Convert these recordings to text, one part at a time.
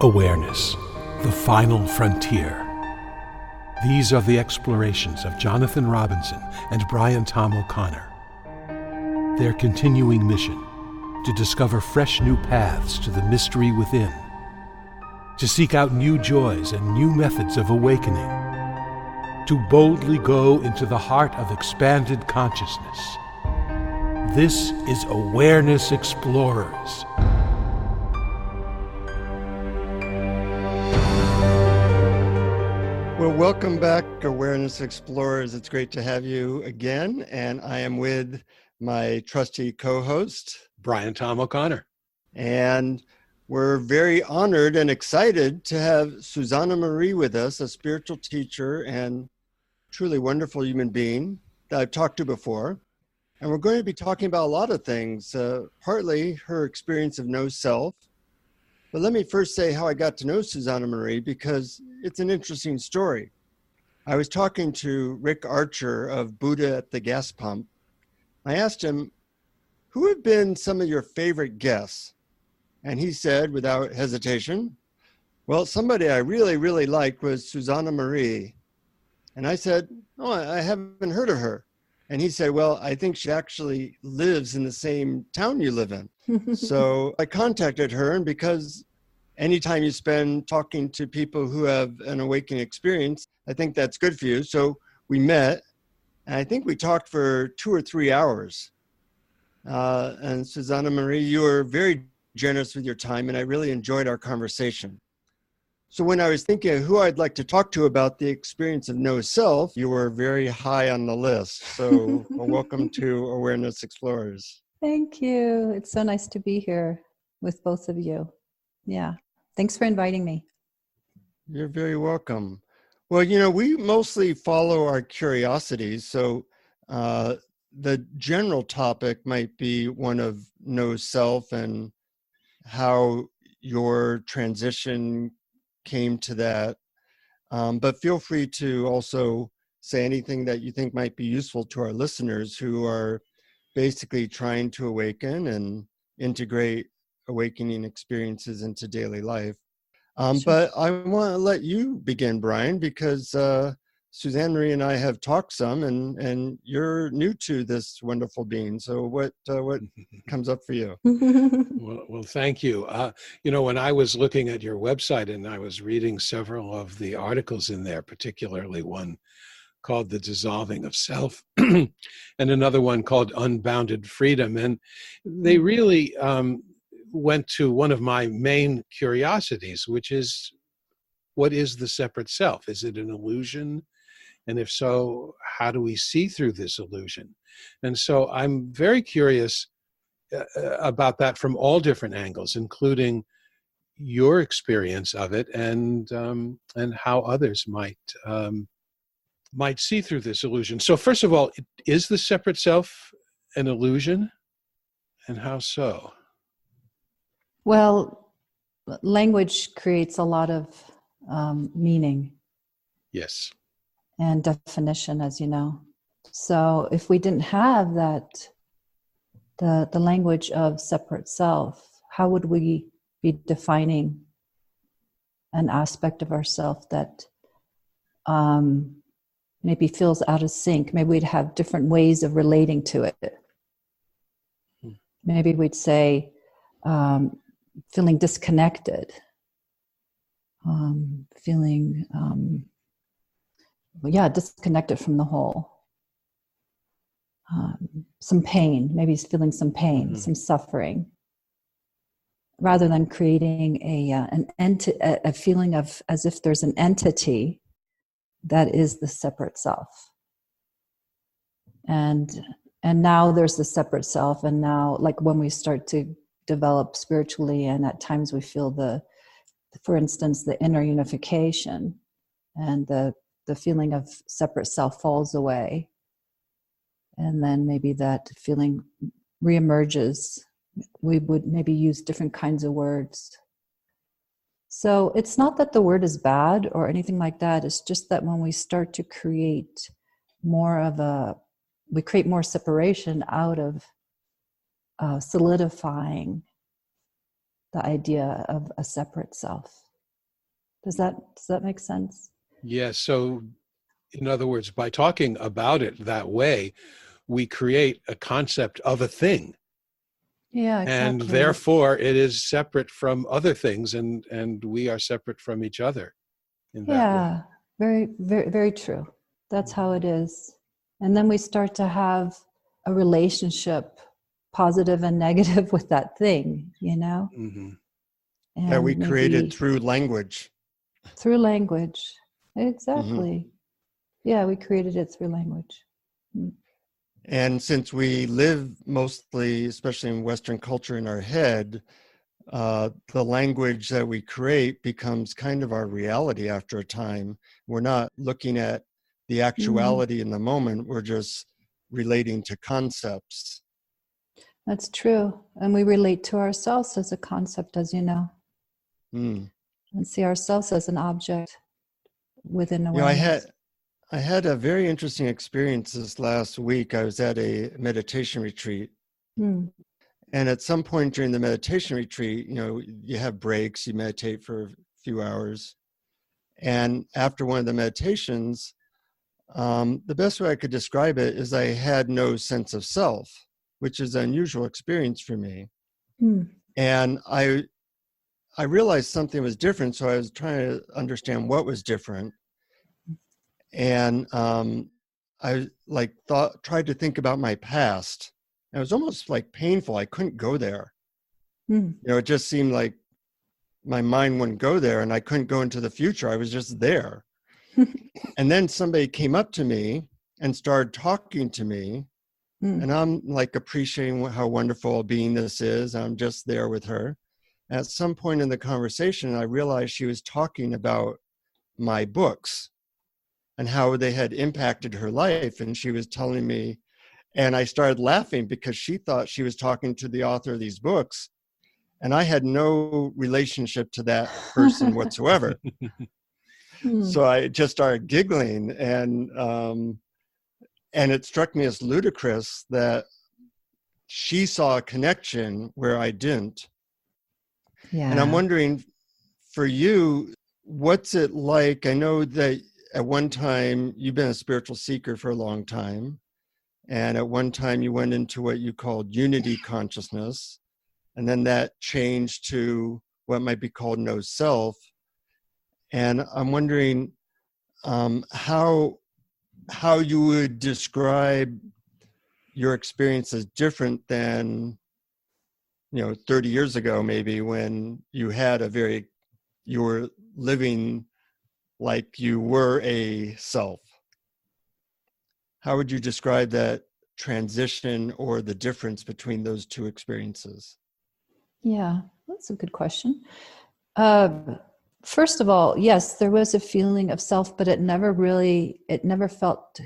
Awareness, the final frontier. These are the explorations of Jonathan Robinson and Brian Tom O'Connor. Their continuing mission, to discover fresh new paths to the mystery within, to seek out new joys and new methods of awakening, to boldly go into the heart of expanded consciousness. This is Awareness Explorers. Well, welcome back, Awareness Explorers. It's great to have you again. And I am with my trusty co-host, Brian Tom O'Connor. And we're very honored and excited to have Susanne Marie with us, a spiritual teacher and truly wonderful human being that I've talked to before. And we're going to be talking about a lot of things, partly her experience of no self. But let me first say how I got to know Susanne Marie, because it's an interesting story. I was talking to Rick Archer of Buddha at the Gas Pump. I asked him, who have been some of your favorite guests? And he said, without hesitation, well, somebody I really, really liked was Susanne Marie. And I said, oh, I haven't heard of her. And he said, well, I think she actually lives in the same town you live in. So I contacted her, and because anytime you spend talking to people who have an awakening experience, I think that's good for you. So we met, and I think we talked for 2 or 3 hours. And Susanne Marie, you were very generous with your time, and I really enjoyed our conversation. So when I was thinking of who I'd like to talk to about the experience of no self, you were very high on the list. So welcome to Awareness Explorers. Thank you. It's so nice to be here with both of you. Yeah. Thanks for inviting me. You're very welcome. Well, you know, we mostly follow our curiosities. So the general topic might be one of no self and how your transition came to that. But feel free to also say anything that you think might be useful to our listeners who are basically trying to awaken and integrate awakening experiences into daily life. Sure. But I want to let you begin, Brian, because Susanne Marie and I have talked some, and you're new to this wonderful being. So what comes up for you? Well, thank you. When I was looking at your website and I was reading several of the articles in there, particularly one called The Dissolving of Self and another one called Unbounded Freedom, and they really went to one of my main curiosities, which is, what is the separate self? Is it an illusion? And if so, how do we see through this illusion? And so I'm very curious about that from all different angles, including your experience of it and how others might see through this illusion. So first of all, is the separate self an illusion? And how so? Well, language creates a lot of meaning. Yes. And definition, as you know. So if we didn't have that, the language of separate self, how would we be defining an aspect of ourself that maybe feels out of sync? Maybe we'd have different ways of relating to it. Maybe we'd say feeling disconnected, feeling disconnected from the whole. Some pain, maybe he's feeling some pain, some suffering, rather than creating a feeling of as if there's an entity that is the separate self. And now there's the separate self, and now, like when we start to develop spiritually, and at times we feel for instance, the inner unification, and the feeling of separate self falls away. And then maybe that feeling reemerges. We would maybe use different kinds of words. So it's not that the word is bad or anything like that. It's just that when we start to create we create more separation out of solidifying the idea of a separate self. Does that make sense? Yes. So, in other words, by talking about it that way, we create a concept of a thing. Yeah, And exactly. therefore, it is separate from other things, and we are separate from each other in that way. Yeah, very, very, very true. That's how it is. And then we start to have a relationship, positive and negative, with that thing, Mm-hmm. That we and created maybe through language. through language. Mm-hmm. Exactly. Yeah, we created it through language. And since we live mostly, especially in Western culture, in our head, the language that we create becomes kind of our reality after a time. We're not looking at the actuality in the moment. We're just relating to concepts. That's true. And we relate to ourselves as a concept, as you know, Mm. and see ourselves as an object within You know, awareness. I had a very interesting experience this last week. I was at a meditation retreat. Mm. And at some point during the meditation retreat, you have breaks, you meditate for a few hours. And after one of the meditations, the best way I could describe it is I had no sense of self, which is an unusual experience for me. Mm. And I realized something was different, so I was trying to understand what was different. And I tried to think about my past. And it was almost like painful. I couldn't go there. Mm. It just seemed like my mind wouldn't go there, and I couldn't go into the future. I was just there. And then somebody came up to me and started talking to me. And I'm like appreciating how wonderful a being this is. I'm just there with her. At some point in the conversation, I realized she was talking about my books and how they had impacted her life. And she was telling me, and I started laughing because she thought she was talking to the author of these books. And I had no relationship to that person whatsoever. So I just started giggling, and it struck me as ludicrous that she saw a connection where I didn't. Yeah. And I'm wondering, for you, what's it like? I know that at one time you've been a spiritual seeker for a long time. And at one time you went into what you called unity consciousness. And then that changed to what might be called no self. And I'm wondering how you would describe your experience as different than 30 years ago, maybe, when you were living like you were a self. How would you describe that transition or the difference between those two experiences? Yeah, that's a good question. First of all, yes, there was a feeling of self, but it never felt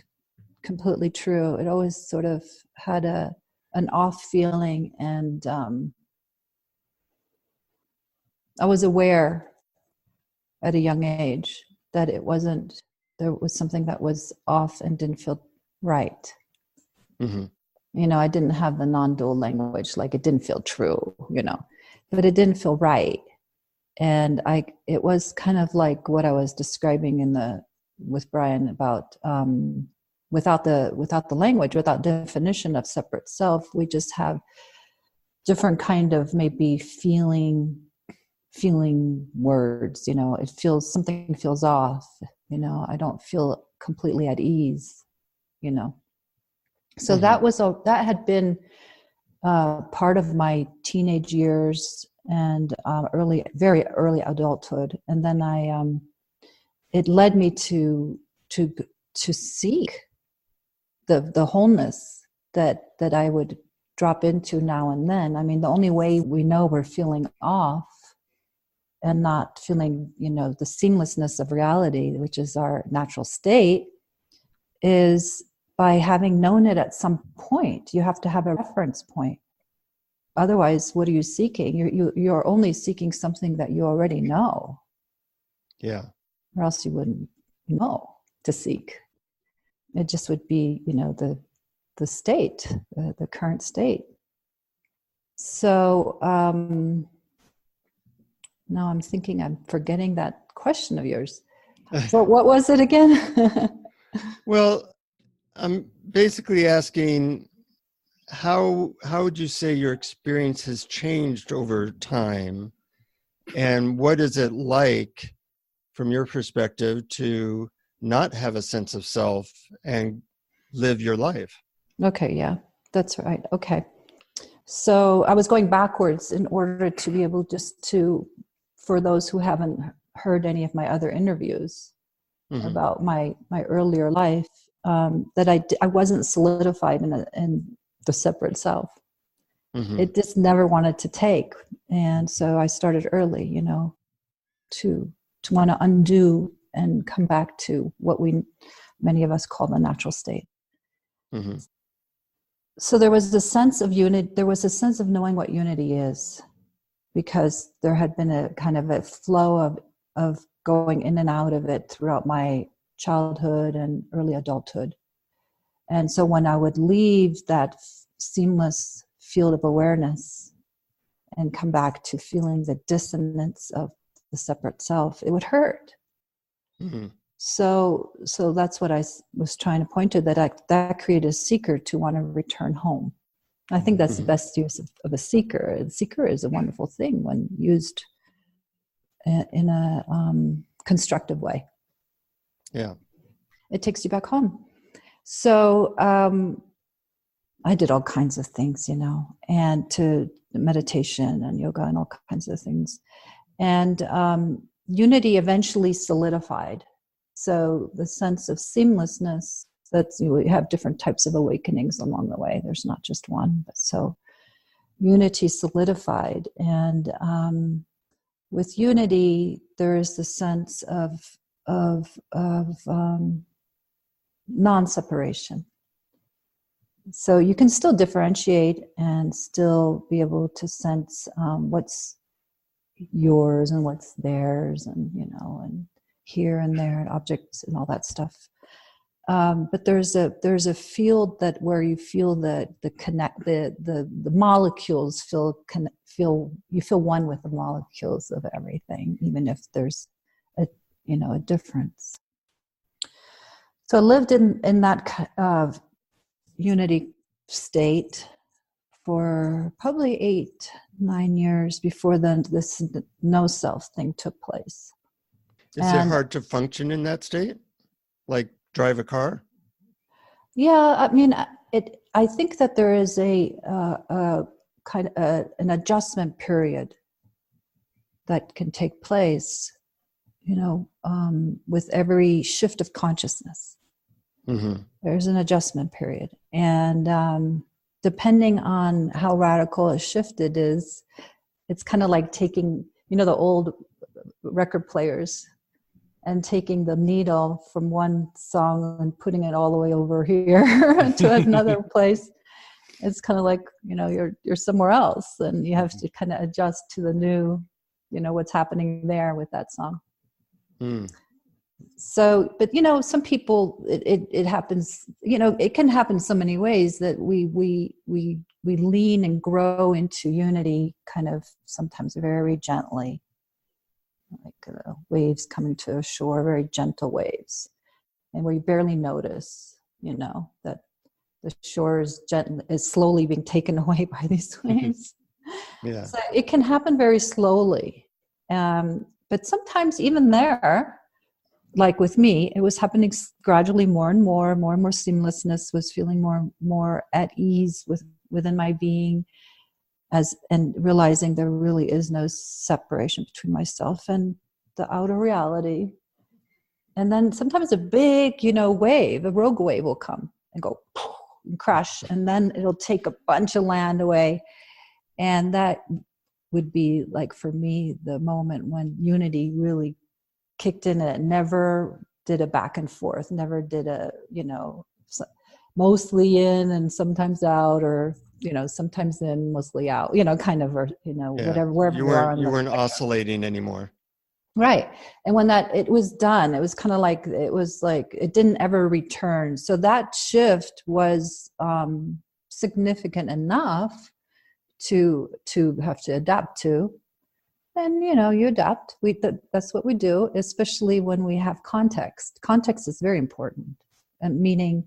completely true. It always sort of had an off feeling, and I was aware at a young age that there was something that was off and didn't feel right. Mm-hmm. I didn't have the non-dual language, like it didn't feel true, but it didn't feel right. And it was kind of like what I was describing with Brian about without the language, without definition of separate self, we just have different kind of maybe feeling words. Something feels off. I don't feel completely at ease. So Mm-hmm. that had been part of my teenage years and very early adulthood, and then it led me to seek the wholeness that I would drop into now and then. I mean, the only way we know we're feeling off and not feeling, the seamlessness of reality, which is our natural state, is by having known it at some point. You have to have a reference point. Otherwise, what are you seeking? You're only seeking something that you already know. Yeah. Or else you wouldn't know to seek. It just would be, the state, the current state. So Now I'm thinking I'm forgetting that question of yours. So what was it again? Well, I'm basically asking how would you say your experience has changed over time, and what is it like from your perspective to not have a sense of self and live your life? Okay, yeah, that's right. Okay. So I was going backwards in order to be able just to, for those who haven't heard any of my other interviews Mm-hmm. about my earlier life, that I wasn't solidified in the separate self. Mm-hmm. It just never wanted to take. And so I started early, to want to undo and come back to what many of us call the natural state. Mm-hmm. So there was a sense of unity. There was a sense of knowing what unity is, because there had been a kind of a flow of going in and out of it throughout my childhood and early adulthood. And so when I would leave that seamless field of awareness and come back to feeling the dissonance of the separate self, it would hurt. Mm-hmm. So that's what I was trying to point to, that created a seeker to want to return home. I think that's the best use of a seeker. A seeker is a wonderful thing when used in a constructive way. Yeah. It takes you back home. So I did all kinds of things, and to meditation and yoga and all kinds of things. And unity eventually solidified. So the sense of seamlessness, we have different types of awakenings along the way. There's not just one. But so unity solidified. And with unity, there is the sense of non-separation. So you can still differentiate and still be able to sense what's yours and what's theirs, and and here and there, and objects and all that stuff. But there's a field that where you feel the molecules you feel one with the molecules of everything, even if there's a difference. So I lived in that unity state for probably 8-9 years before then this no self thing took place. Is it hard to function in that state? Like drive a car? Yeah, I mean, I think that there is a kind of an adjustment period that can take place, with every shift of consciousness. Mm-hmm. There's an adjustment period, and depending on how radical a shift it is, it's kind of like taking, the old record players and taking the needle from one song and putting it all the way over here to another place. It's kind of like, you're somewhere else, and you have to kind of adjust to the new, what's happening there with that song. Mm. So, but some people, it happens, it can happen so many ways that we lean and grow into unity kind of sometimes very gently, like waves coming to a shore, very gentle waves, and where you barely notice, that the shore is slowly being taken away by these waves. Yeah. So it can happen very slowly, but sometimes even there, like with me, it was happening gradually, more and more seamlessness, was feeling more at ease within my being, and realizing there really is no separation between myself and the outer reality. And then sometimes a big, wave, a rogue wave will come and go and crash, and then it'll take a bunch of land away. And that would be like, for me, the moment when unity really kicked in. It never did a back and forth, never did a, mostly in and sometimes out, or, sometimes in, mostly out, kind of, or, whatever, wherever you weren't oscillating anymore. Right. And when it was done, it was kind of like, it didn't ever return. So that shift was significant enough to have to adapt to. And, you adapt. That's what we do, especially when we have context. Context is very important, meaning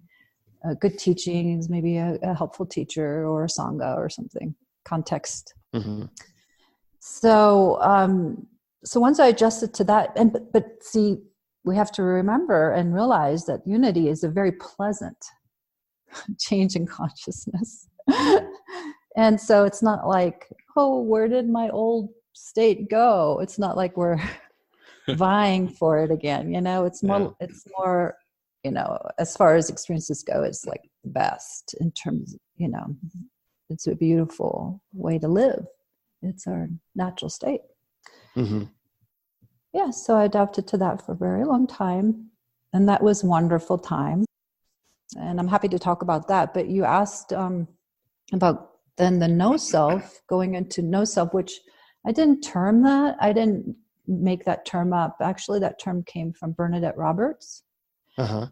good teachings, maybe a helpful teacher or a sangha or something. Context. Mm-hmm. So, so once I adjusted to that, but see, we have to remember and realize that unity is a very pleasant change in consciousness. And so it's not like, oh, where did my old state go? It's not like we're vying for it again. It's more, as far as experiences go, it's like the best in terms, it's a beautiful way to live. It's our natural state. Mm-hmm. Yeah, so I adapted to that for a very long time. And that was wonderful time. And I'm happy to talk about that. But you asked about then the no self, going into no self, which I didn't term that. I didn't make that term up. Actually, that term came from Bernadette Roberts. Uh-huh.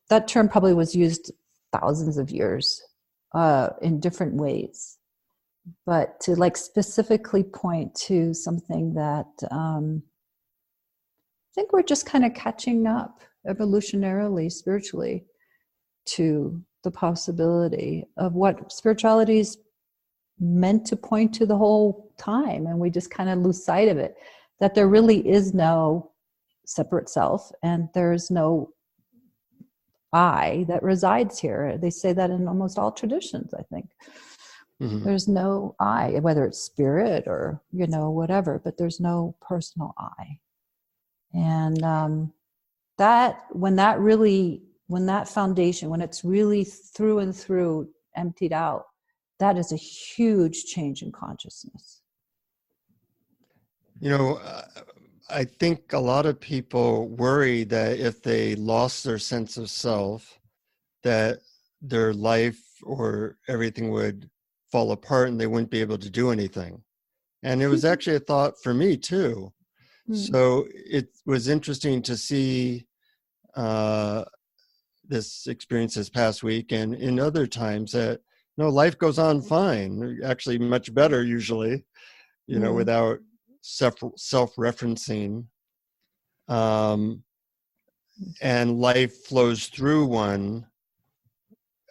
That term probably was used thousands of years in different ways. But to specifically point to something that I think we're just kind of catching up evolutionarily, spiritually, to the possibility of what spirituality is meant to point to the whole time. And we just kind of lose sight of it, that there really is no separate self and there's no I that resides here. They say that in almost all traditions, I think. Mm-hmm. There's no I, whether it's spirit or, whatever, but there's no personal I. And when that foundation, when it's really through and through emptied out, that is a huge change in consciousness. I think a lot of people worry that if they lost their sense of self, that their life or everything would fall apart and they wouldn't be able to do anything. And it was actually a thought for me too. So it was interesting to see this experience this past week and in other times that life goes on fine, actually much better usually, without self-referencing, and life flows through one.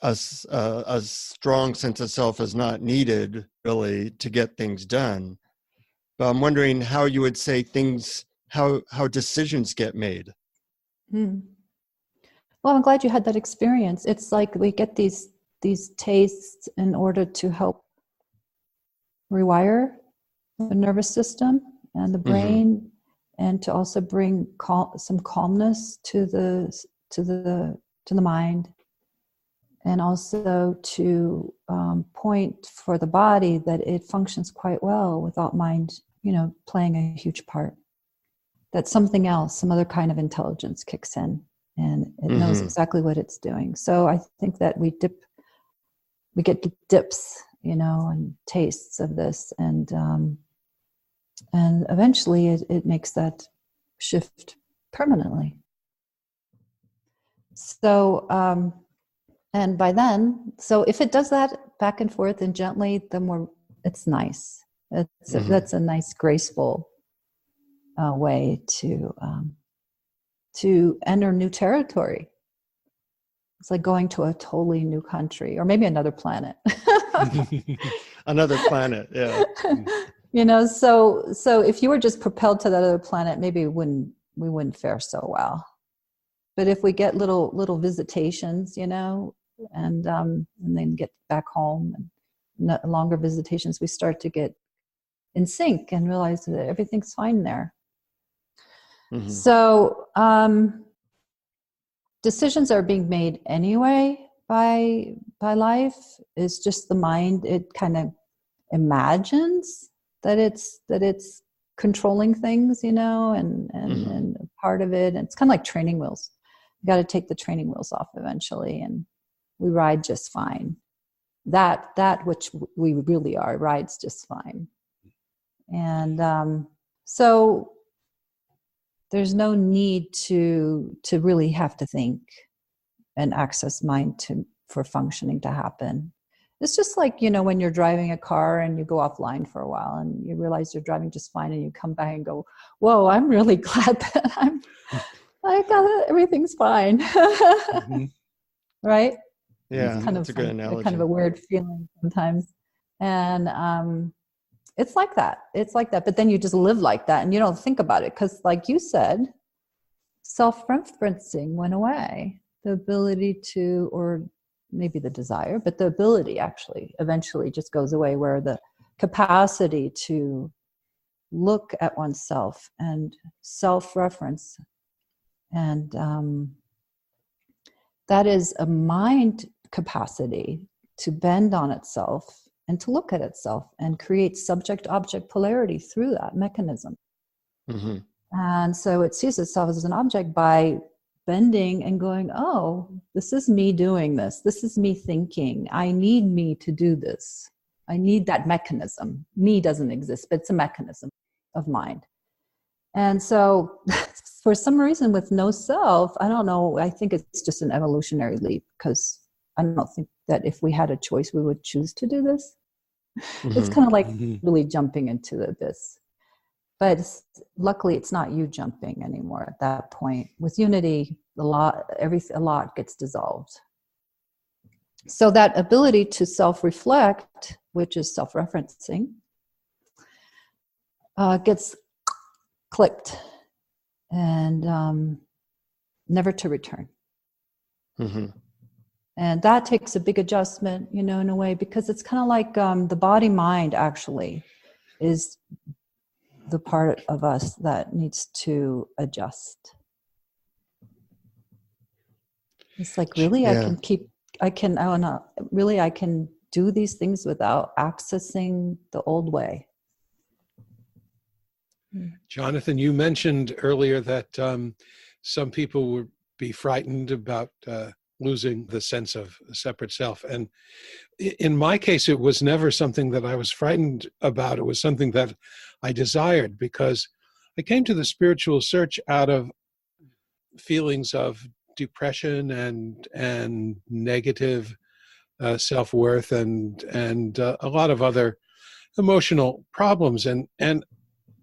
A strong sense of self is not needed really to get things done. But I'm wondering how you would say how decisions get made. Well, I'm glad you had that experience. It's like we get these tastes in order to help rewire the nervous system and the brain, and to also bring some calmness to the mind, and also to point for the body that it functions quite well without mind, playing a huge part. That something else, some other kind of intelligence kicks in, and it knows exactly what it's doing. So I think that we get dips, and tastes of this, and eventually it makes that shift permanently. So, and by then, so if it does that back and forth and gently, the more it's nice. That's a nice, graceful way to enter new territory. It's like going to a totally new country, or maybe another planet. Another planet, yeah. So if you were just propelled to that other planet, maybe we wouldn't fare so well. But if we get little visitations, and then get back home, and longer visitations, we start to get in sync and realize that everything's fine there. So decisions are being made anyway by life. It's just the mind. It kind of imagines that it's controlling things, and part of it. And it's kind of like training wheels. You got to take the training wheels off eventually, and we ride just fine. That which we really are rides just fine. And so there's no need to really have to think and access mind for functioning to happen. It's just like, when you're driving a car and you go offline for a while and you realize you're driving just fine and you come back and go, whoa, I'm really glad that I got it. Everything's fine. Mm-hmm. Right? Yeah, It's kind that's of a good analogy. kind of a weird feeling sometimes. And it's like that. It's like that. But then you just live like that and you don't think about it. Because like you said, self-referencing went away. The ability to, or maybe the desire, but the ability actually eventually just goes away, where the capacity to look at oneself and self-reference, and that is a mind capacity to bend on itself and to look at itself and create subject-object polarity through that mechanism. Mm-hmm. And so it sees itself as an object by bending and going, oh, this is me doing this. This is me thinking. I need me to do this. I need that mechanism. Me doesn't exist, but it's a mechanism of mind. And so for some reason with no self, I don't know, I think it's just an evolutionary leap, because I don't think that if we had a choice, we would choose to do this. Mm-hmm. It's kind of like really jumping into the abyss. But luckily, it's not you jumping anymore at that point. With unity, a lot gets dissolved. So that ability to self-reflect, which is self-referencing, gets clicked and never to return. Mm-hmm. And that takes a big adjustment, in a way, because it's kind of like the body-mind actually is the part of us that needs to adjust. It's like, really, yeah. I can do these things without accessing the old way. Jonathan, you mentioned earlier that some people would be frightened about losing the sense of a separate self. And in my case, it was never something that I was frightened about. It was something that I desired, because I came to the spiritual search out of feelings of depression and negative self-worth and a lot of other emotional problems. And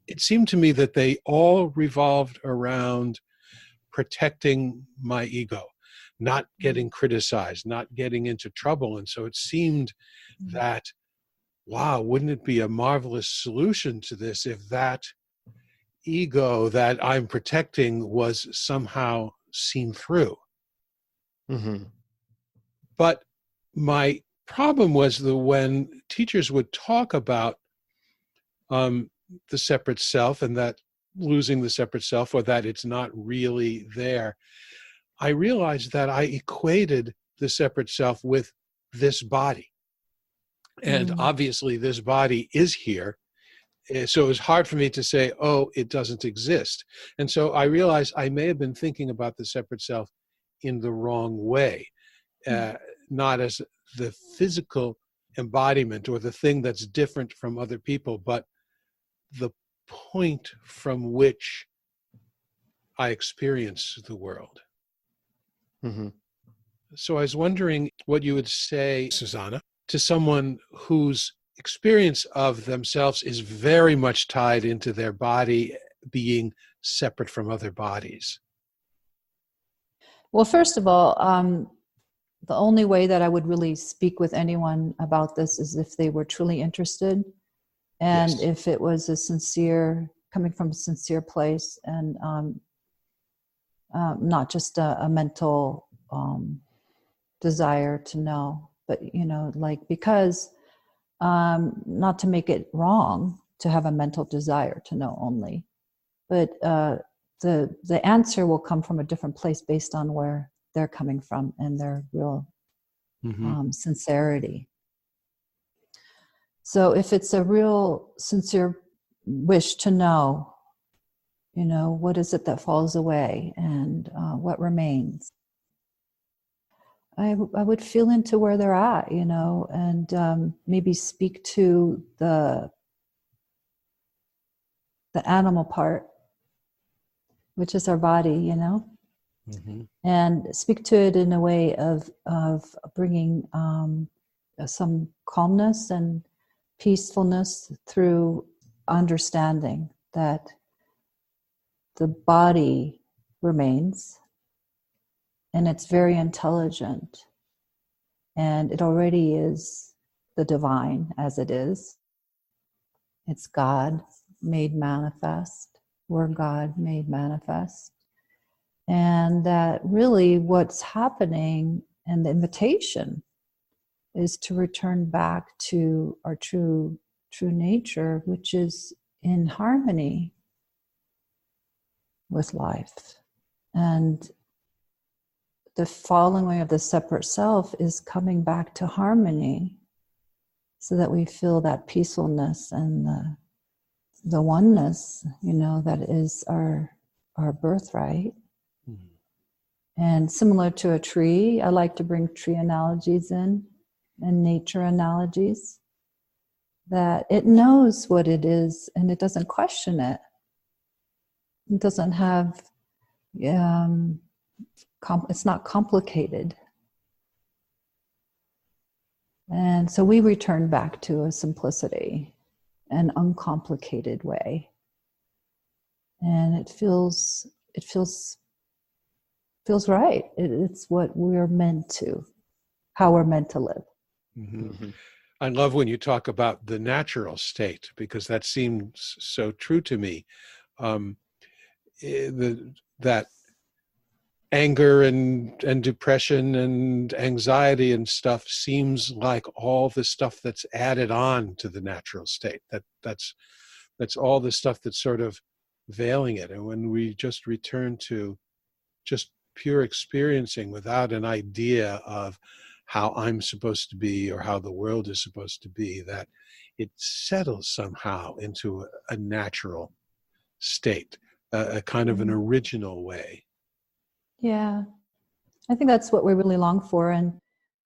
it seemed to me that they all revolved around protecting my ego, not getting criticized, not getting into trouble. And so it seemed that, wow, wouldn't it be a marvelous solution to this if that ego that I'm protecting was somehow seen through? Mm-hmm. But my problem was that when teachers would talk about the separate self and that losing the separate self, or that it's not really there, I realized that I equated the separate self with this body. And obviously this body is here. So it was hard for me to say, oh, it doesn't exist. And so I realized I may have been thinking about the separate self in the wrong way, not as the physical embodiment or the thing that's different from other people, but the point from which I experience the world. Mm-hmm. So I was wondering what you would say, Susanne, to someone whose experience of themselves is very much tied into their body being separate from other bodies. Well, first of all, the only way that I would really speak with anyone about this is if they were truly interested, and yes, if it was coming from a sincere place, and not just a mental desire to know, but because not to make it wrong to have a mental desire to know only, but the answer will come from a different place based on where they're coming from and their real sincerity. So if it's a real sincere wish to know, what is it that falls away and what remains, I would feel into where they're at, and maybe speak to the animal part, which is our body, and speak to it in a way of bringing some calmness and peacefulness through understanding that the body remains, and it's very intelligent, and it already is the divine as it is. It's God made manifest. We're God made manifest. And that really what's happening, and the invitation is to return back to our true nature, which is in harmony with life. And the falling away of the separate self is coming back to harmony, so that we feel that peacefulness and the oneness, that is our birthright. Mm-hmm. And similar to a tree, I like to bring tree analogies in, and nature analogies, that it knows what it is and it doesn't question it. It doesn't have, it's not complicated. And so we return back to a simplicity, an uncomplicated way. And it feels right. It's what we're meant to, how we're meant to live. Mm-hmm. Mm-hmm. I love when you talk about the natural state, because that seems so true to me. That anger and depression and anxiety and stuff seems like all the stuff that's added on to the natural state. That's all the stuff that's sort of veiling it. And when we just return to just pure experiencing without an idea of how I'm supposed to be or how the world is supposed to be, that it settles somehow into a natural state, a kind of an original way. Yeah, I think that's what we really long for, and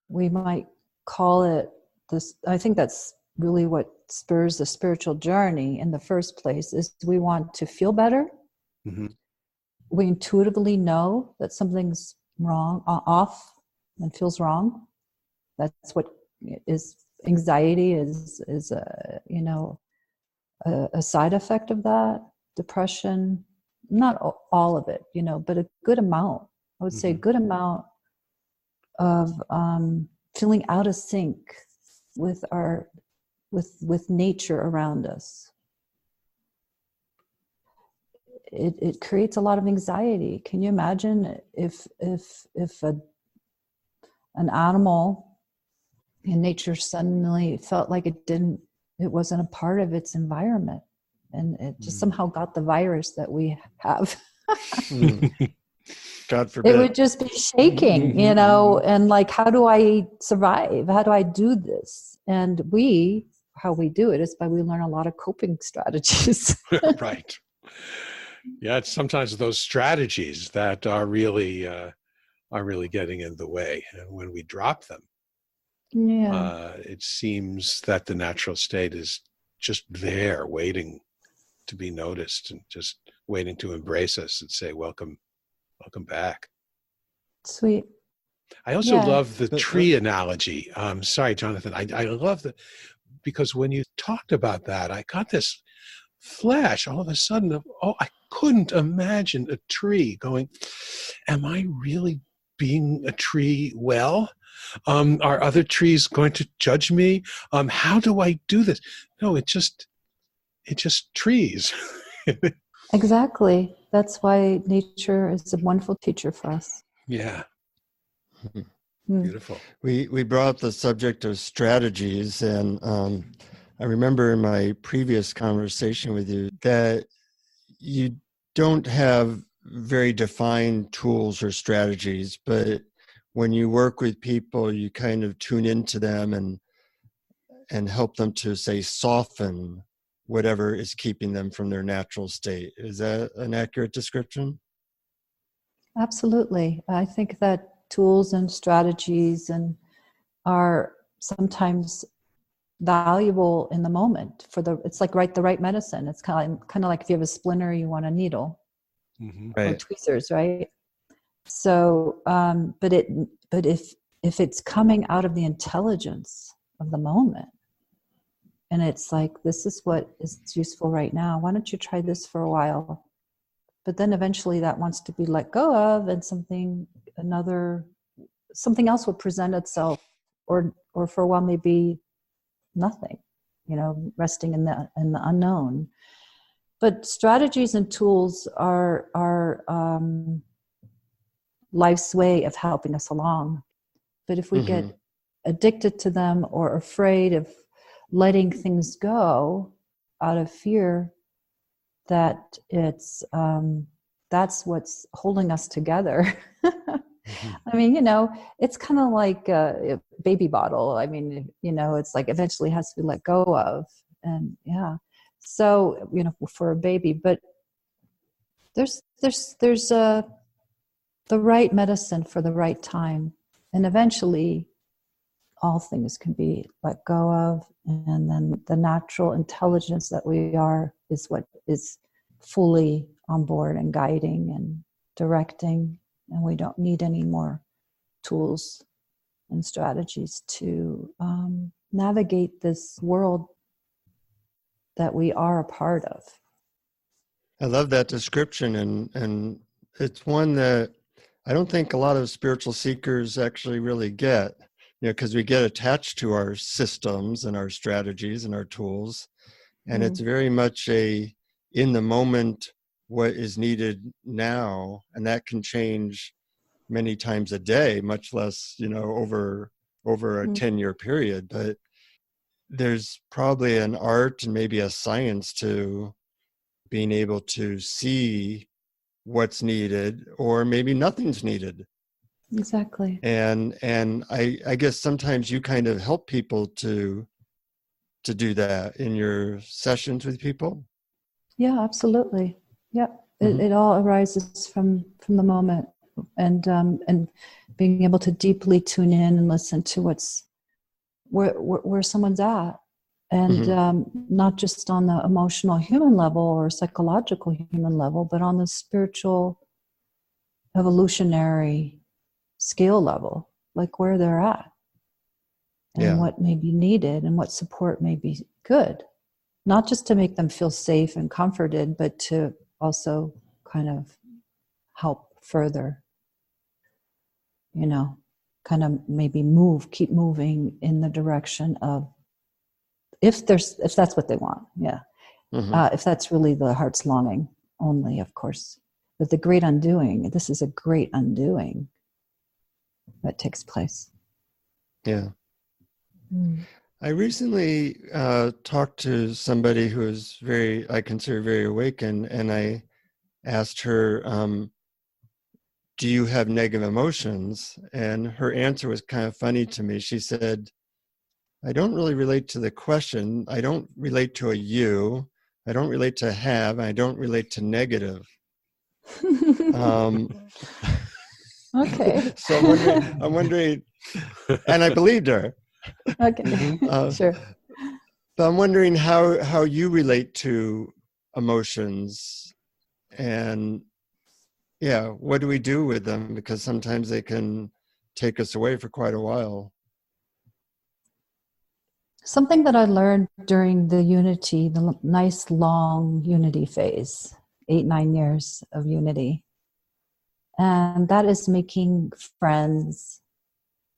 we might call it this. I think that's really what spurs the spiritual journey in the first place, is we want to feel better. Mm-hmm. We intuitively know that something's wrong, off, and feels wrong. That's what is anxiety is a side effect of that. Depression, not all of it, but a good amount. I would say a good amount of feeling out of sync with with nature around us. It creates a lot of anxiety. Can you imagine if an animal in nature suddenly felt like it wasn't a part of its environment, and it just somehow got the virus that we have? God forbid. It would just be shaking, and like, how do I survive? How do I do this? And how we do it is we learn a lot of coping strategies. Right. Yeah, it's sometimes those strategies that are really getting in the way. And when we drop them, it seems that the natural state is just there waiting to be noticed and just waiting to embrace us and say, welcome back. Sweet. I also love the tree analogy. Sorry, Jonathan. I love that, because when you talked about that, I got this flash all of a sudden of, I couldn't imagine a tree going, am I really being a tree well? Are other trees going to judge me? How do I do this? No, it just trees. Exactly. That's why nature is a wonderful teacher for us. Yeah. Beautiful. We brought up the subject of strategies, and I remember in my previous conversation with you that you don't have very defined tools or strategies, but when you work with people, you kind of tune into them and help them to, say, soften whatever is keeping them from their natural state. Is that an accurate description? Absolutely. I think that tools and strategies are sometimes valuable in the moment it's like the right medicine. It's kind of like if you have a splinter, you want a needle, or tweezers, right? So, but if it's coming out of the intelligence of the moment. And it's like, this is what is useful right now. Why don't you try this for a while? But then eventually that wants to be let go of, and something else will present itself, or for a while maybe nothing, resting in the unknown. But strategies and tools are life's way of helping us along. But if we get addicted to them or afraid of letting things go out of fear, that that's what's holding us together. I mean, it's kind of like a baby bottle. I mean, it's like eventually has to be let go of. And yeah, so, for a baby, but there's the right medicine for the right time. And eventually all things can be let go of. And then the natural intelligence that we are is what is fully on board and guiding and directing. And we don't need any more tools and strategies to navigate this world that we are a part of. I love that description, and it's one that I don't think a lot of spiritual seekers actually really get, because we get attached to our systems and our strategies and our tools, and it's very much in the moment, what is needed now, and that can change many times a day, much less over a 10-year period. But there's probably an art and maybe a science to being able to see what's needed, or maybe nothing's needed. Exactly. And I guess sometimes you kind of help people to do that in your sessions with people. Yeah, absolutely. Yeah, it all arises from the moment, and being able to deeply tune in and listen to where someone's at, and not just on the emotional human level or psychological human level, but on the spiritual evolutionary scale level, like where they're at, and what may be needed, and what support may be good. Not just to make them feel safe and comforted, but to also kind of help further, kind of maybe keep moving in the direction of, if that's what they want. Yeah. If that's really the heart's longing only, of course. But the great undoing, this is a great undoing that takes place. Yeah. I recently talked to somebody who is I consider very awakened, and I asked her, do you have negative emotions? And her answer was kind of funny to me. She said, I don't really relate to the question. I don't relate to a you. I don't relate to have. I don't relate to negative. Okay. So I'm wondering, and I believed her. Okay. Sure. But I'm wondering how you relate to emotions, and what do we do with them? Because sometimes they can take us away for quite a while. Something that I learned during the nice long unity phase, 8-9 years of unity, and that is making friends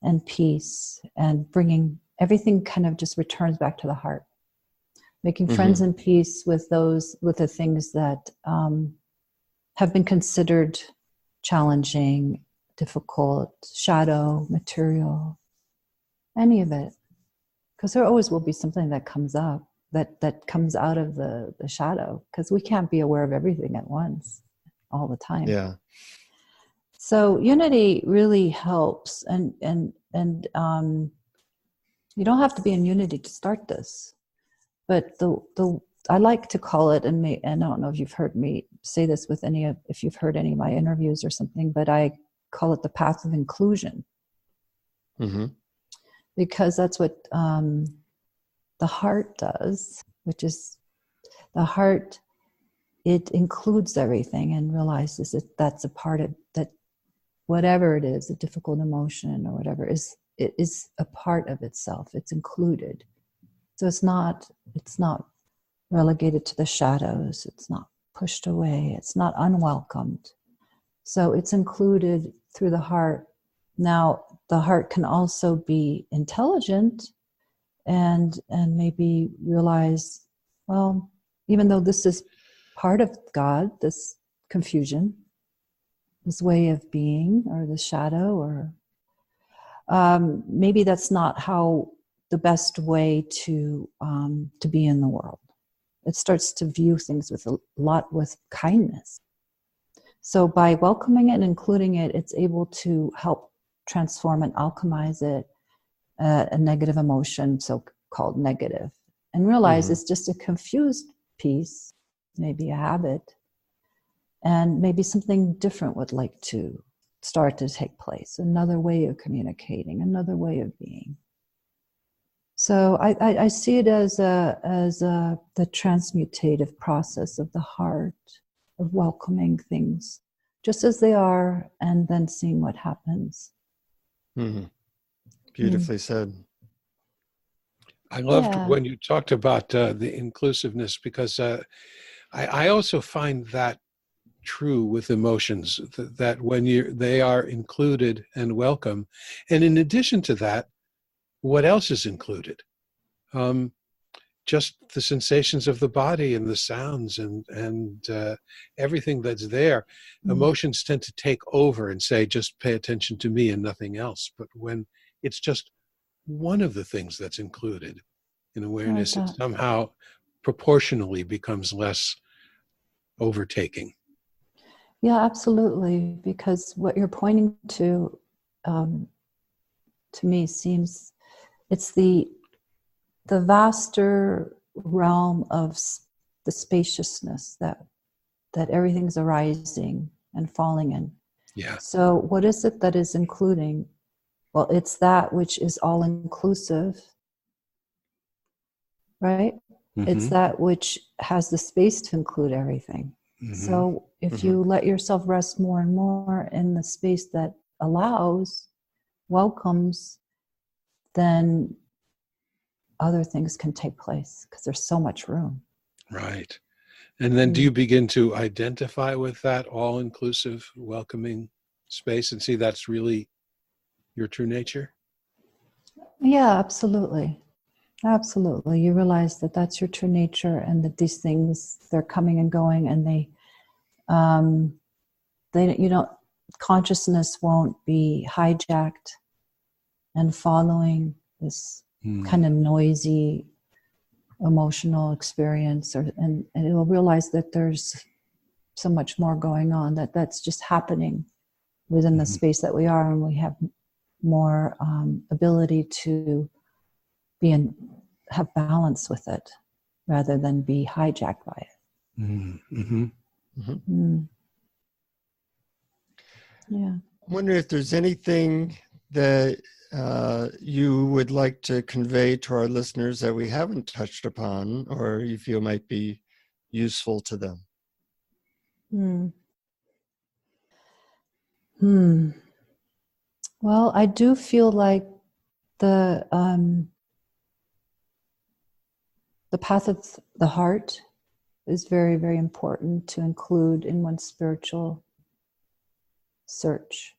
and peace, and bringing everything kind of just returns back to the heart. Making friends and peace with the things that have been considered challenging, difficult, shadow, material, any of it. Because there always will be something that comes up, that comes out of the shadow, because we can't be aware of everything at once all the time. Yeah. So unity really helps, and you don't have to be in unity to start this. But I like to call it, and I don't know if you've heard me say this if you've heard any of my interviews or something, but I call it the path of inclusion. Because that's what the heart does, which is the heart, it includes everything and realizes that that's a part of that, whatever it is, a difficult emotion or whatever, is it is a part of itself. It's included. So it's not relegated to the shadows. It's not pushed away. It's not unwelcomed. So it's included through the heart. Now, the heart can also be intelligent and maybe realize, well, even though this is part of God, this confusion, this way of being, or the shadow, or maybe that's not how the best way to be in the world. It starts to view things with with kindness. So by welcoming it and including it, it's able to help transform and alchemize it, a negative emotion, so-called negative, and realize it's just a confused piece, maybe a habit, and maybe something different would like to start to take place, another way of communicating, another way of being. So I see it as the transmutative process of the heart, of welcoming things just as they are, and then seeing what happens. Beautifully said. I loved when you talked about the inclusiveness, because I also find that true with emotions, that when they are included and welcome. And in addition to that, what else is included? Just the sensations of the body and the sounds and everything that's there. Emotions tend to take over and say, just pay attention to me and nothing else. But when it's just one of the things that's included in awareness, it somehow proportionally becomes less overtaking. Yeah, absolutely. Because what you're pointing to me seems it's the vaster realm of the spaciousness that everything's arising and falling in. Yeah. So what is it that is including? Well, it's that which is all inclusive, right? It's that which has the space to include everything. So if you let yourself rest more and more in the space that allows, welcomes, then other things can take place because there's so much room. Right. And then do you begin to identify with that all-inclusive, welcoming space and see that's really your true nature? Yeah, absolutely. Absolutely. You realize that that's your true nature, and that these things, they're coming and going, and consciousness won't be hijacked and following this kind of noisy emotional experience, and it will realize that there's so much more going on, that's just happening within the space that we are, and we have more ability to have balance with it rather than be hijacked by it. Yeah. I wonder if there's anything that you would like to convey to our listeners that we haven't touched upon, or you feel might be useful to them. Well, I do feel like the path of the heart is very, very important to include in one's spiritual search.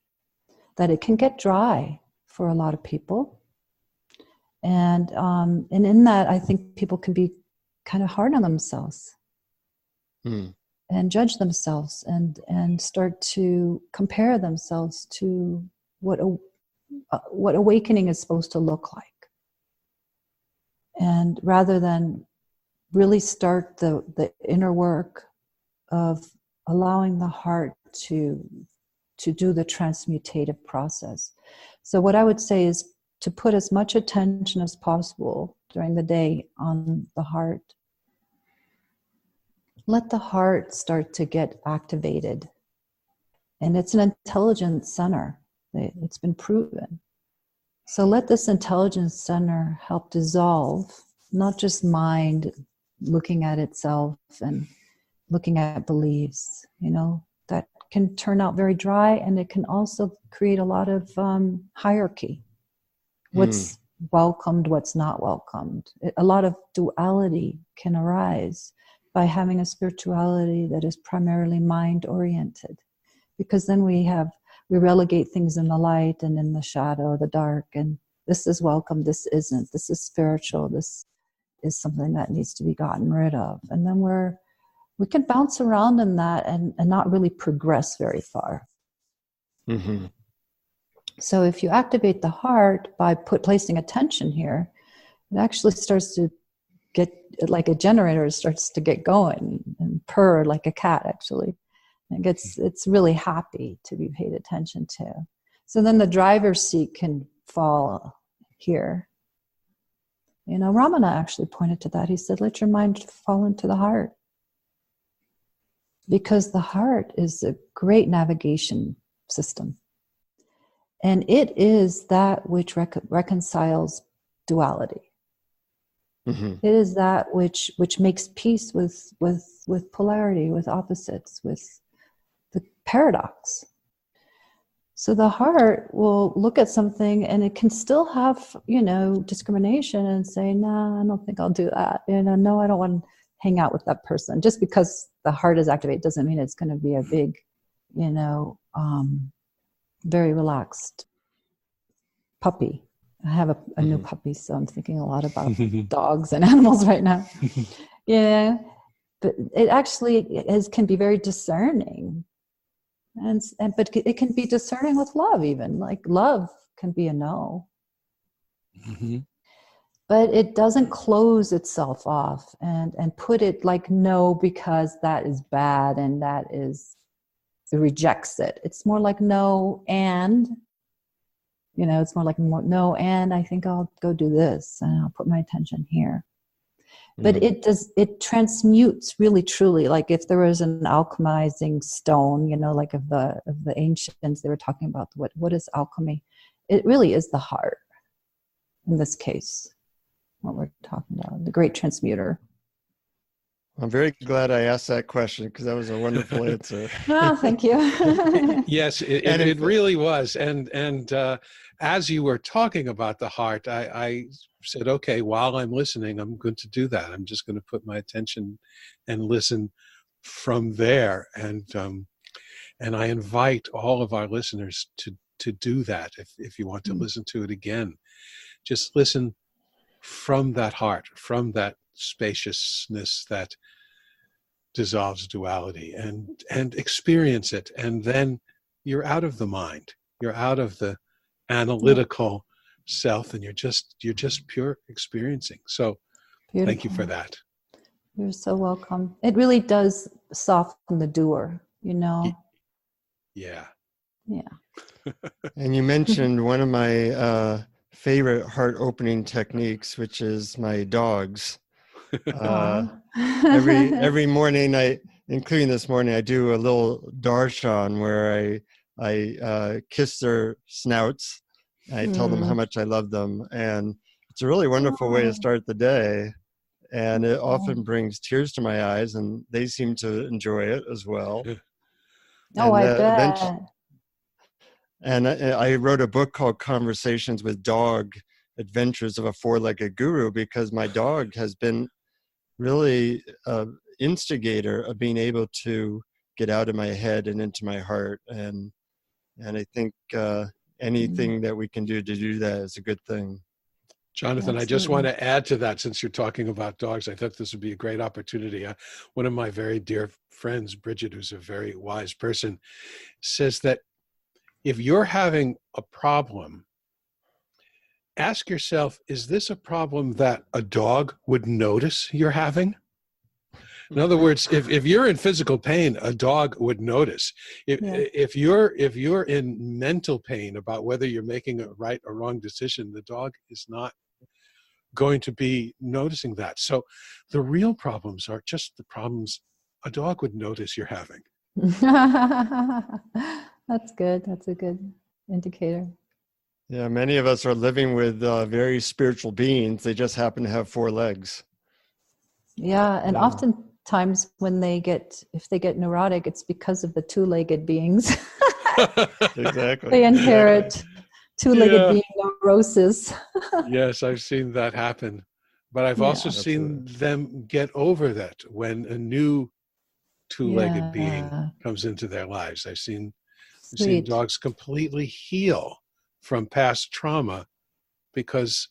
That it can get dry for a lot of people, and in that, I think people can be kind of hard on themselves and judge themselves and start to compare themselves to what awakening is supposed to look like. And rather than really start the inner work of allowing the heart to do the transmutative process. So what I would say is to put as much attention as possible during the day on the heart. Let the heart start to get activated. And it's an intelligence center. It's been proven. So let this intelligence center help dissolve, not just mind looking at itself and looking at beliefs, that can turn out very dry, and it can also create a lot of hierarchy. what's welcomed, what's not welcomed. A lot of duality can arise by having a spirituality that is primarily mind oriented, because then we relegate things in the light and in the shadow, the dark, and this is welcome, this isn't, this is spiritual, this is something that needs to be gotten rid of. And then we can bounce around in that and not really progress very far. Mm-hmm. So if you activate the heart by placing attention here, it actually starts to get, like a generator, starts to get going and purr like a cat, actually. And it's really happy to be paid attention to. So then the driver's seat can fall here. You know, Ramana actually pointed to that. He said, let your mind fall into the heart. Because the heart is a great navigation system. And it is that which reconciles duality. Mm-hmm. It is that which makes peace with polarity, with opposites, with the paradox. So the heart will look at something and it can still have, discrimination and say, nah, I don't think I'll do that. No, I don't want to hang out with that person. Just because the heart is activated doesn't mean it's going to be a big, very relaxed puppy. I have a new puppy, so I'm thinking a lot about dogs and animals right now. Yeah, but it actually can be very discerning, but it can be discerning with love, even like love can be a no, but it doesn't close itself off and put it like no because that is bad and that is. It rejects it. It's more like no and, it's more like no and I think I'll go do this and I'll put my attention here. But it transmutes really truly. Like if there was an alchemizing stone, like of the ancients, they were talking about what is alchemy? It really is the heart in this case, what we're talking about, the great transmuter. I'm very glad I asked that question because that was a wonderful answer. Oh, thank you. Yes, it really was. And as you were talking about the heart, I said, okay, while I'm listening, I'm going to do that. I'm just going to put my attention and listen from there. And I invite all of our listeners to do that. If you want to listen to it again, just listen from that heart, from that spaciousness that dissolves duality, and experience it. And then you're out of the mind, you're out of the analytical self, and you're just pure experiencing. So beautiful. Thank you for that. You're so welcome. It really does soften the doer, Yeah. And you mentioned one of my favorite heart opening techniques, which is my dogs. Every morning, including this morning, I do a little darshan where I kiss their snouts. I tell them how much I love them, and it's a really wonderful way to start the day. And it often brings tears to my eyes, and they seem to enjoy it as well. Oh, I bet. And I wrote a book called Conversations with Dog, Adventures of a Four-Legged Guru, because my dog has been really an instigator of being able to get out of my head and into my heart. And I think anything that we can do to do that is a good thing. Jonathan, Absolutely. I just want to add to that, since you're talking about dogs. I thought this would be a great opportunity. One of my very dear friends, Bridget, who's a very wise person, says that if you're having a problem, ask yourself, is this a problem that a dog would notice you're having? In other words, if you're in physical pain, a dog would notice. If you're in mental pain about whether you're making a right or wrong decision, the dog is not going to be noticing that. So the real problems are just the problems a dog would notice you're having. That's good. That's a good indicator. Yeah, many of us are living with very spiritual beings. They just happen to have four legs. Yeah, and oftentimes if they get neurotic, it's because of the two-legged beings. Exactly. They inherit two-legged Yeah. being neurosis. Yes, I've seen that happen. But I've also Yeah. seen them get over that when a new two-legged being Yeah. comes into their lives. I've seen Sweet. dogs completely heal from past trauma because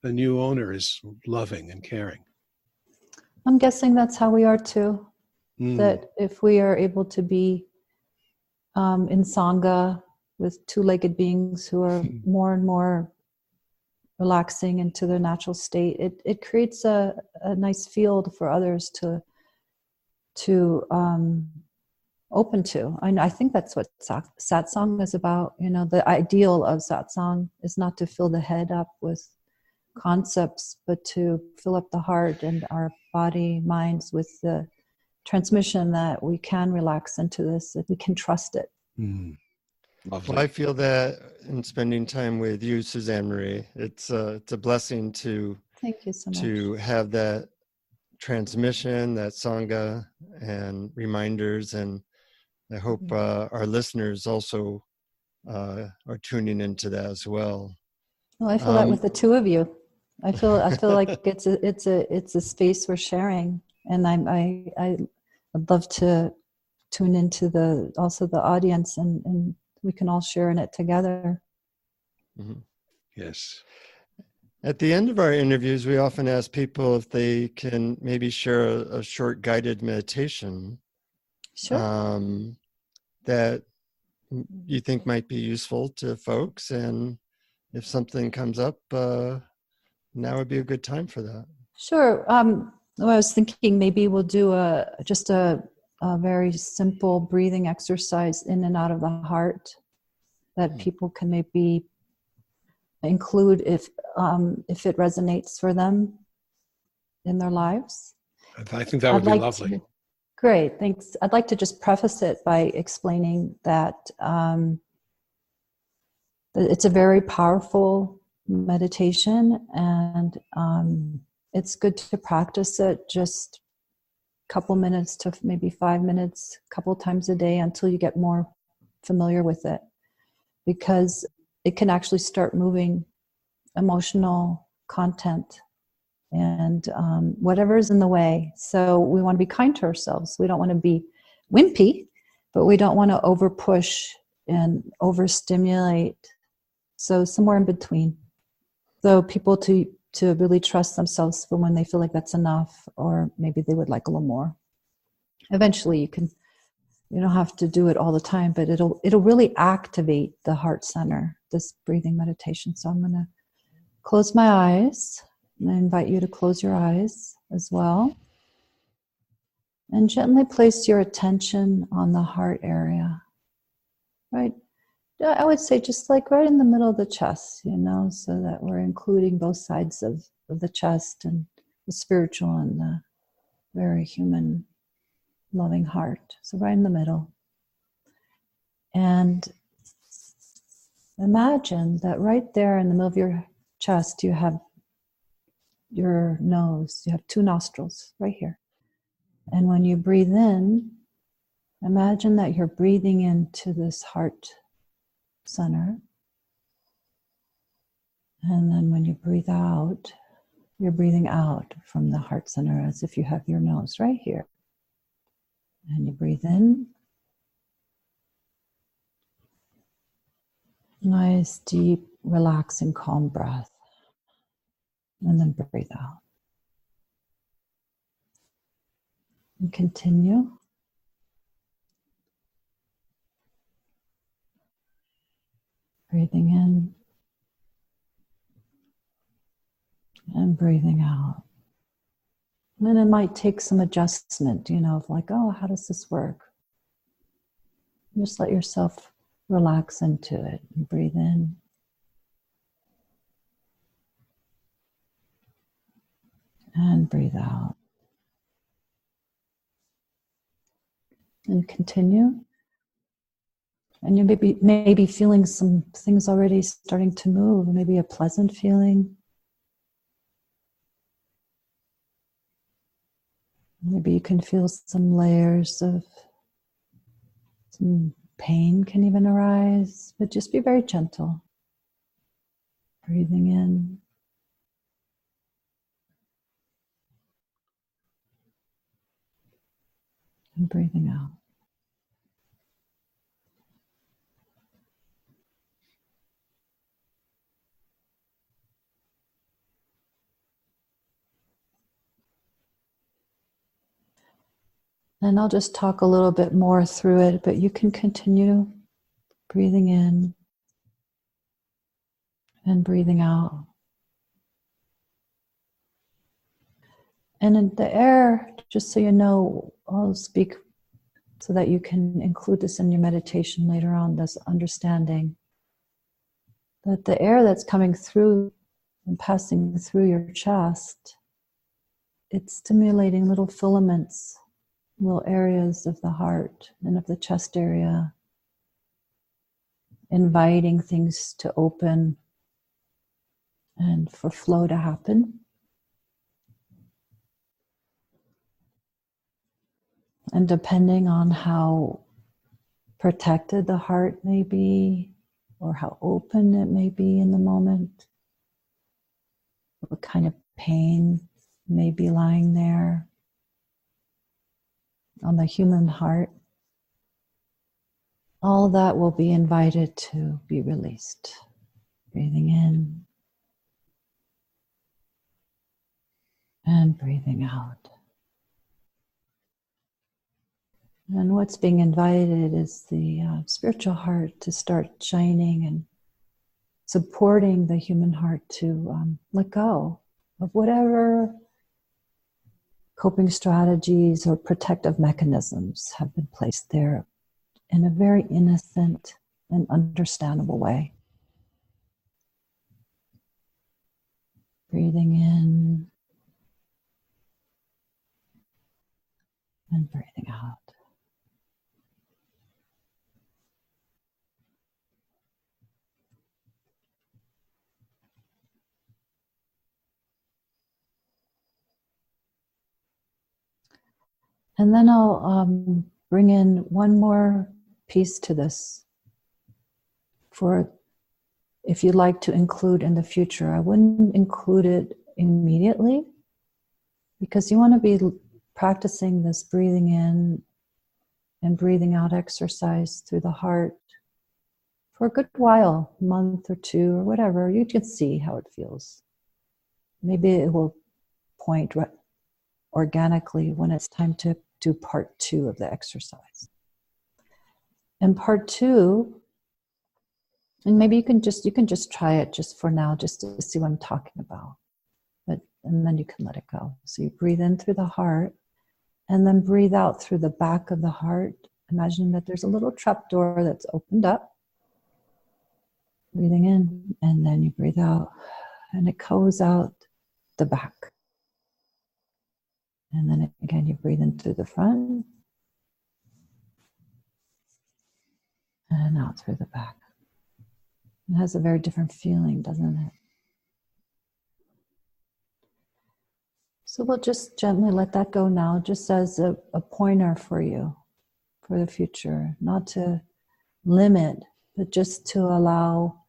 the new owner is loving and caring. I'm guessing that's how we are too. Mm. That if we are able to be in Sangha with two-legged beings who are more and more relaxing into their natural state, it creates a nice field for others to open to. I think that's what satsang is about. You know, the ideal of satsang is not to fill the head up with concepts, but to fill up the heart and our body, minds with the transmission that we can relax into this, that we can trust it. Mm. Lovely. Well, I feel that in spending time with you, Susanne Marie, it's a blessing to Thank you so much. to have that transmission, that sangha, and reminders. And I hope our listeners also are tuning into that as well. Well, I feel that with the two of you. I feel like it's a space we're sharing, and I'd love to tune into the audience, and we can all share in it together. Mm-hmm. Yes. At the end of our interviews, we often ask people if they can maybe share a short guided meditation. Sure. That you think might be useful to folks, and if something comes up, now would be a good time for that. Sure. Well, I was thinking maybe we'll do just a very simple breathing exercise in and out of the heart that people can maybe include if it resonates for them in their lives. I think that would be lovely. Great, thanks. I'd like to just preface it by explaining that it's a very powerful meditation, and it's good to practice it just a couple minutes to maybe 5 minutes, a couple times a day until you get more familiar with it, because it can actually start moving emotional content and whatever's in the way. So we want to be kind to ourselves. We don't want to be wimpy, but we don't want to over push and overstimulate. So somewhere in between. So people to really trust themselves for when they feel like that's enough, or maybe they would like a little more. Eventually you don't have to do it all the time, but it'll really activate the heart center, this breathing meditation. So I'm going to close my eyes, and I invite you to close your eyes as well. And gently place your attention on the heart area. Right? I would say just like right in the middle of the chest, so that we're including both sides of the chest, and the spiritual and the very human, loving heart. So right in the middle. And imagine that right there in the middle of your chest, you have your nose, you have 2 nostrils right here. And when you breathe in, imagine that you're breathing into this heart center. And then when you breathe out, you're breathing out from the heart center as if you have your nose right here. And you breathe in. Nice, deep, relaxing, calm breath. And then breathe out. And continue. Breathing in and breathing out. And it might take some adjustment, of like, oh, how does this work? Just let yourself relax into it and breathe in. And breathe out. And continue. And you maybe feeling some things already starting to move, maybe a pleasant feeling. Maybe you can feel some layers of some pain can even arise, but just be very gentle. Breathing in. And breathing out. And I'll just talk a little bit more through it, but you can continue breathing in and breathing out. And in the air, just so you know, I'll speak so that you can include this in your meditation later on, this understanding that the air that's coming through and passing through your chest, it's stimulating little filaments, little areas of the heart and of the chest area, inviting things to open and for flow to happen. And depending on how protected the heart may be, or how open it may be in the moment, what kind of pain may be lying there on the human heart, all that will be invited to be released. Breathing in and breathing out. And what's being invited is the spiritual heart to start shining and supporting the human heart to let go of whatever coping strategies or protective mechanisms have been placed there in a very innocent and understandable way. Breathing in and breathing out. And then I'll bring in one more piece to this for if you'd like to include in the future. I wouldn't include it immediately because you want to be practicing this breathing in and breathing out exercise through the heart for a good while, a month or two or whatever. You can see how it feels. Maybe it will point organically when it's time to do part 2 of the exercise. And part 2, and maybe you can just try it just for now, just to see what I'm talking about. And then you can let it go. So you breathe in through the heart and then breathe out through the back of the heart. Imagine that there's a little trap door that's opened up. Breathing in and then you breathe out and it goes out the back. And then again, you breathe in through the front and out through the back. It has a very different feeling, doesn't it? So we'll just gently let that go now, just as a pointer for you for the future, not to limit, but just to allow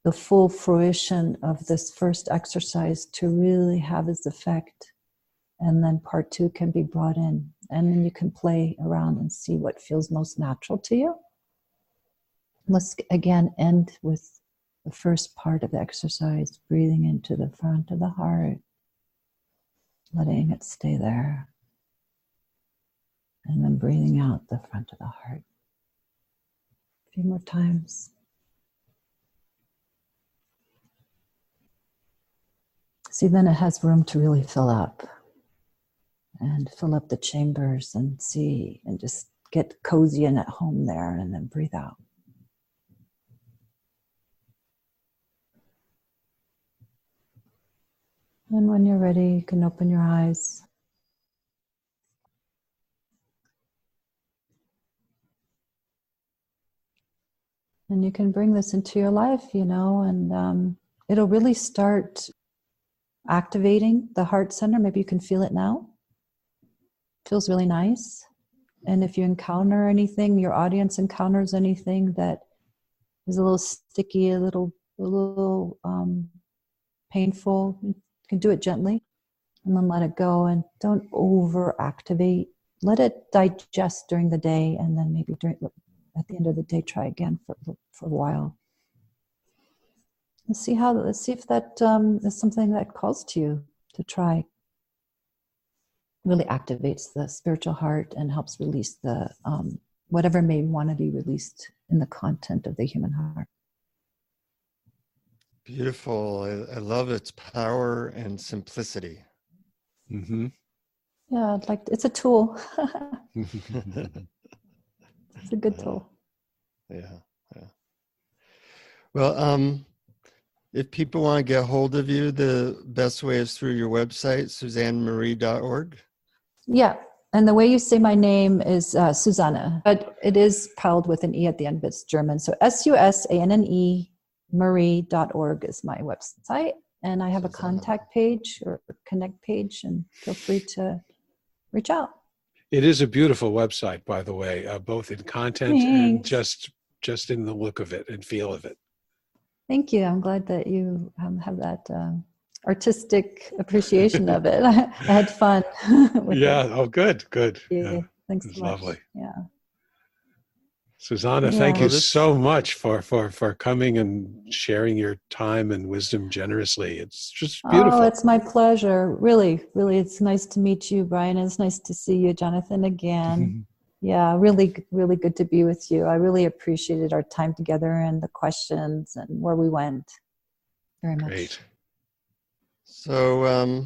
the full fruition of this first exercise to really have its effect. And then part 2 can be brought in. And then you can play around and see what feels most natural to you. Let's again end with the first part of the exercise, breathing into the front of the heart, letting it stay there. And then breathing out the front of the heart. A few more times. See, then it has room to really fill up. And fill up the chambers and see and just get cozy and at home there and then breathe out. And when you're ready, you can open your eyes. And you can bring this into your life, and it'll really start activating the heart center. Maybe you can feel it now. Feels really nice. And if you encounter anything, your audience encounters anything that is a little sticky, a little a little painful, you can do it gently and then let it go, and don't over-activate. Let it digest during the day, and then maybe at the end of the day, try again for a while. Let's see if that is something that calls to you to try. Really activates the spiritual heart and helps release the whatever may want to be released in the content of the human heart. Beautiful. I love its power and simplicity. Mm-hmm. Yeah, it's a tool. It's a good tool. Yeah. Well, if people want to get hold of you, the best way is through your website, SusanneMarie.org. Yeah, and the way you say my name is Susanne, but it is spelled with an E at the end, but it's German. So SUSANNE Marie.org is my website. And I have a contact page or connect page, and feel free to reach out. It is a beautiful website, by the way, both in content and just in the look of it and feel of it. Thank you. I'm glad that you have that artistic appreciation of it. I had fun. Yeah. It. Oh, good. Yeah. Thanks so It's much. lovely. Yeah. Susanne, thank you so much for coming and sharing your time and wisdom generously. It's just beautiful. Oh, it's my pleasure. Really, really. It's nice to meet you, Brian. It's nice to see you, Jonathan, again. Yeah, really, really good to be with you. I really appreciated our time together and the questions and where we went. Very much. Great. So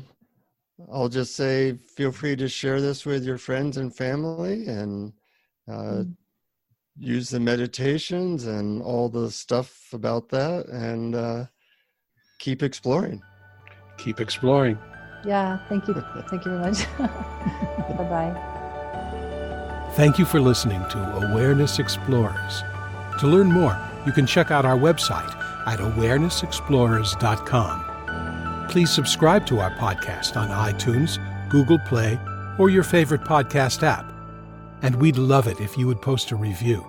I'll just say, feel free to share this with your friends and family, and use the meditations and all the stuff about that, and keep exploring. Keep exploring. Yeah, thank you. Thank you very much. Bye-bye. Thank you for listening to Awareness Explorers. To learn more, you can check out our website at awarenessexplorers.com. Please subscribe to our podcast on iTunes, Google Play, or your favorite podcast app. And we'd love it if you would post a review.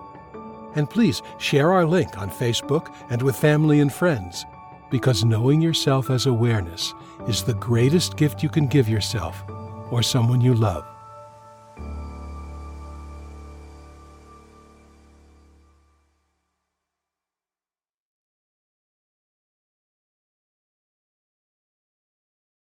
And please share our link on Facebook and with family and friends, because knowing yourself as awareness is the greatest gift you can give yourself or someone you love.